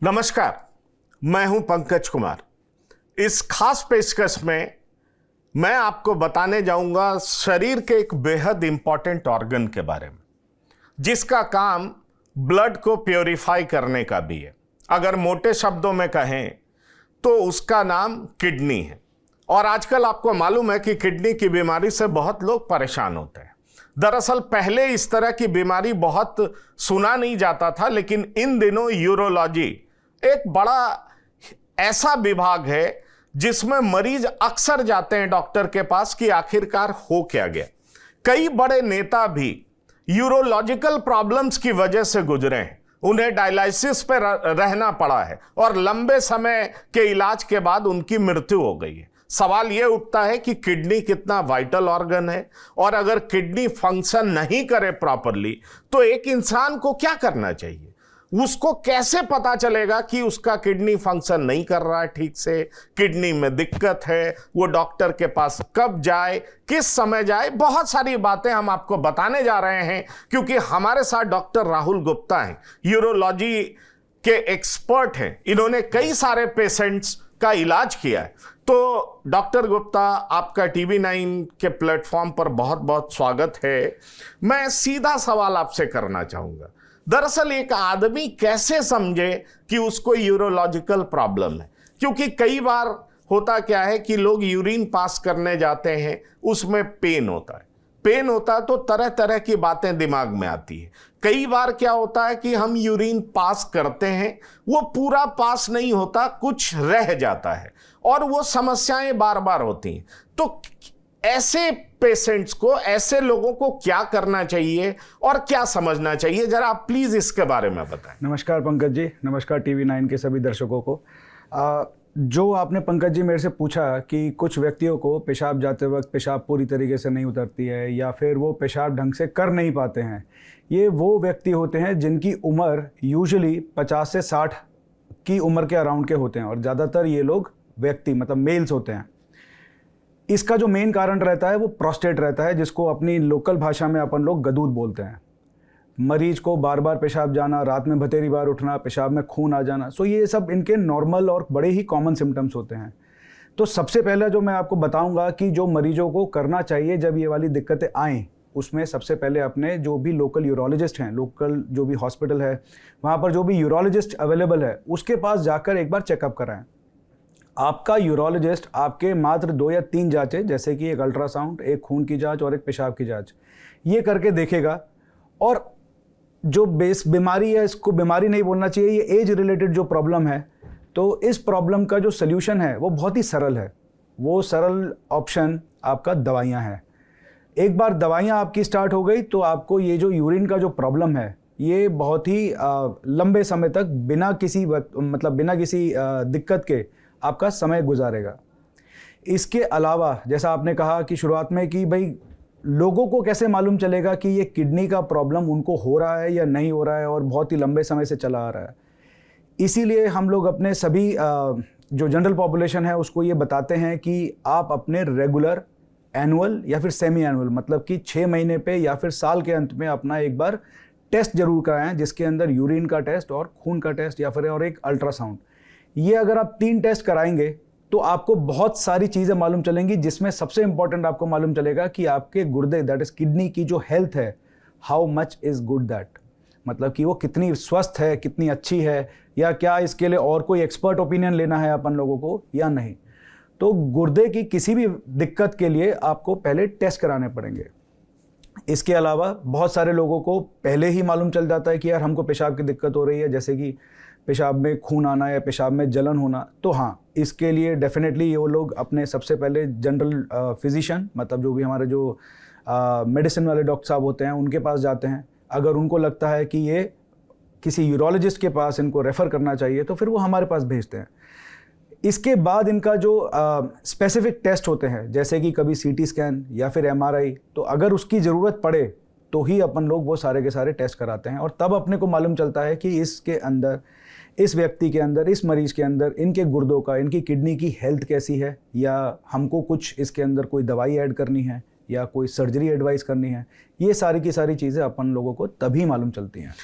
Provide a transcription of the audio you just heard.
नमस्कार, मैं हूं पंकज कुमार। इस खास पेशकश में मैं आपको बताने जाऊंगा शरीर के एक बेहद इंपॉर्टेंट ऑर्गन के बारे में, जिसका काम ब्लड को प्योरीफाई करने का भी है। अगर मोटे शब्दों में कहें तो उसका नाम किडनी है। और आजकल आपको मालूम है कि किडनी की बीमारी से बहुत लोग परेशान होते हैं। दरअसल पहले इस तरह की बीमारी बहुत सुना नहीं जाता था, लेकिन इन दिनों यूरोलॉजी एक बड़ा ऐसा विभाग है जिसमें मरीज अक्सर जाते हैं डॉक्टर के पास कि आखिरकार हो क्या गया। कई बड़े नेता भी यूरोलॉजिकल प्रॉब्लम्स की वजह से गुजरे हैं, उन्हें डायलिसिस पर रहना पड़ा है और लंबे समय के इलाज के बाद उनकी मृत्यु हो गई है। सवाल यह उठता है कि किडनी कितना वाइटल ऑर्गन है, और अगर किडनी फंक्शन नहीं करे प्रॉपरली तो एक इंसान को क्या करना चाहिए, उसको कैसे पता चलेगा कि उसका किडनी फंक्शन नहीं कर रहा है ठीक से, किडनी में दिक्कत है, वो डॉक्टर के पास कब जाए, किस समय जाए। बहुत सारी बातें हम आपको बताने जा रहे हैं, क्योंकि हमारे साथ डॉक्टर राहुल गुप्ता हैं, यूरोलॉजी के एक्सपर्ट हैं। इन्होंने कई सारे पेशेंट्स का इलाज किया है। तो डॉक्टर गुप्ता, आपका TV9 के प्लेटफॉर्म पर बहुत बहुत स्वागत है। मैं सीधा सवाल आपसे करना चाहूंगा। दरअसल एक आदमी कैसे समझे कि उसको यूरोलॉजिकल प्रॉब्लम है? क्योंकि कई बार होता क्या है कि लोग यूरिन पास करने जाते हैं, उसमें पेन होता है तो तरह तरह की बातें दिमाग में आती है। कई बार क्या होता है कि हम यूरिन पास करते हैं, वो पूरा पास नहीं होता, कुछ रह जाता है और वो समस्याएं बार बार होती हैं। तो ऐसे पेशेंट्स को, ऐसे लोगों को क्या करना चाहिए और क्या समझना चाहिए, जरा आप प्लीज इसके बारे में बताएं। नमस्कार पंकज जी, नमस्कार TV9 के सभी दर्शकों को। जो आपने पंकज जी मेरे से पूछा कि कुछ व्यक्तियों को पेशाब जाते वक्त पेशाब पूरी तरीके से नहीं उतरती है या फिर वो पेशाब ढंग से कर नहीं पाते हैं, ये वो व्यक्ति होते हैं जिनकी उम्र यूजुअली 50 से 60 की उम्र के अराउंड के होते हैं, और ज़्यादातर ये लोग व्यक्ति मतलब मेल्स होते हैं। इसका जो मेन कारण रहता है वो प्रोस्टेट रहता है, जिसको अपनी लोकल भाषा में अपन लोग गदूद बोलते हैं। मरीज को बार बार पेशाब जाना, रात में बतेरी बार उठना, पेशाब में खून आ जाना, सो ये सब इनके नॉर्मल और बड़े ही कॉमन सिम्टम्स होते हैं। तो सबसे पहले जो मैं आपको बताऊंगा कि जो मरीजों को करना चाहिए जब ये वाली दिक्कतें आएँ, उसमें सबसे पहले अपने जो भी लोकल यूरोलॉजिस्ट हैं, लोकल जो भी हॉस्पिटल है वहाँ पर जो भी यूरोलॉजिस्ट अवेलेबल है, उसके पास जाकर एक बार चेकअप कराएं। आपका यूरोलॉजिस्ट आपके मात्र 2 या 3 जांचें, जैसे कि एक अल्ट्रासाउंड, एक खून की जांच और एक पेशाब की जांच, ये करके देखेगा। और जो बेस बीमारी है, इसको बीमारी नहीं बोलना चाहिए, ये एज रिलेटेड जो प्रॉब्लम है, तो इस प्रॉब्लम का जो सल्यूशन है वो बहुत ही सरल है। वो सरल ऑप्शन आपका दवाइयाँ हैं। एक बार दवाइयाँ आपकी स्टार्ट हो गई तो आपको ये जो यूरिन का जो प्रॉब्लम है, ये बहुत ही लंबे समय तक बिना किसी दिक्कत के आपका समय गुजारेगा। इसके अलावा जैसा आपने कहा कि शुरुआत में कि भाई लोगों को कैसे मालूम चलेगा कि ये किडनी का प्रॉब्लम उनको हो रहा है या नहीं हो रहा है, और बहुत ही लंबे समय से चला आ रहा है। इसीलिए हम लोग अपने सभी जो जनरल पॉपुलेशन है उसको ये बताते हैं कि आप अपने रेगुलर, एनुअल या फिर सेमी एनुअल, मतलब कि 6 महीने पे या फिर साल के अंत में अपना एक बार टेस्ट जरूर कराएं, जिसके अंदर यूरिन का टेस्ट और खून का टेस्ट या फिर और एक अल्ट्रासाउंड। ये अगर आप 3 टेस्ट कराएंगे तो आपको बहुत सारी चीज़ें मालूम चलेंगी, जिसमें सबसे इंपॉर्टेंट आपको मालूम चलेगा कि आपके गुर्दे, दैट इज किडनी की जो हेल्थ है, how much is good that, मतलब कि वो कितनी स्वस्थ है, कितनी अच्छी है, या क्या इसके लिए और कोई एक्सपर्ट ओपिनियन लेना है अपन लोगों को या नहीं। तो गुर्दे की किसी भी दिक्कत के लिए आपको पहले टेस्ट कराने पड़ेंगे। इसके अलावा बहुत सारे लोगों को पहले ही मालूम चल जाता है कि यार हमको पेशाब की दिक्कत हो रही है, जैसे कि पेशाब में खून आना या पेशाब में जलन होना। तो हाँ, इसके लिए डेफिनेटली वो लोग अपने सबसे पहले जनरल फिजिशियन, मतलब जो भी हमारे जो मेडिसिन वाले डॉक्टर साहब होते हैं, उनके पास जाते हैं। अगर उनको लगता है कि ये किसी यूरोलॉजिस्ट के पास इनको रेफ़र करना चाहिए तो फिर वो हमारे पास भेजते हैं। इसके बाद इनका जो स्पेसिफिक टेस्ट होते हैं, जैसे कि कभी CT स्कैन या फिर MRI, तो अगर उसकी ज़रूरत पड़े तो ही अपन लोग वो सारे के सारे टेस्ट कराते हैं, और तब अपने को मालूम चलता है कि इसके अंदर, इस व्यक्ति के अंदर, इस मरीज़ के अंदर इनके गुर्दों का, इनकी किडनी की हेल्थ कैसी है, या हमको कुछ इसके अंदर कोई दवाई ऐड करनी है या कोई सर्जरी एडवाइस करनी है। ये सारी की सारी चीज़ें अपन लोगों को तभी मालूम चलती हैं।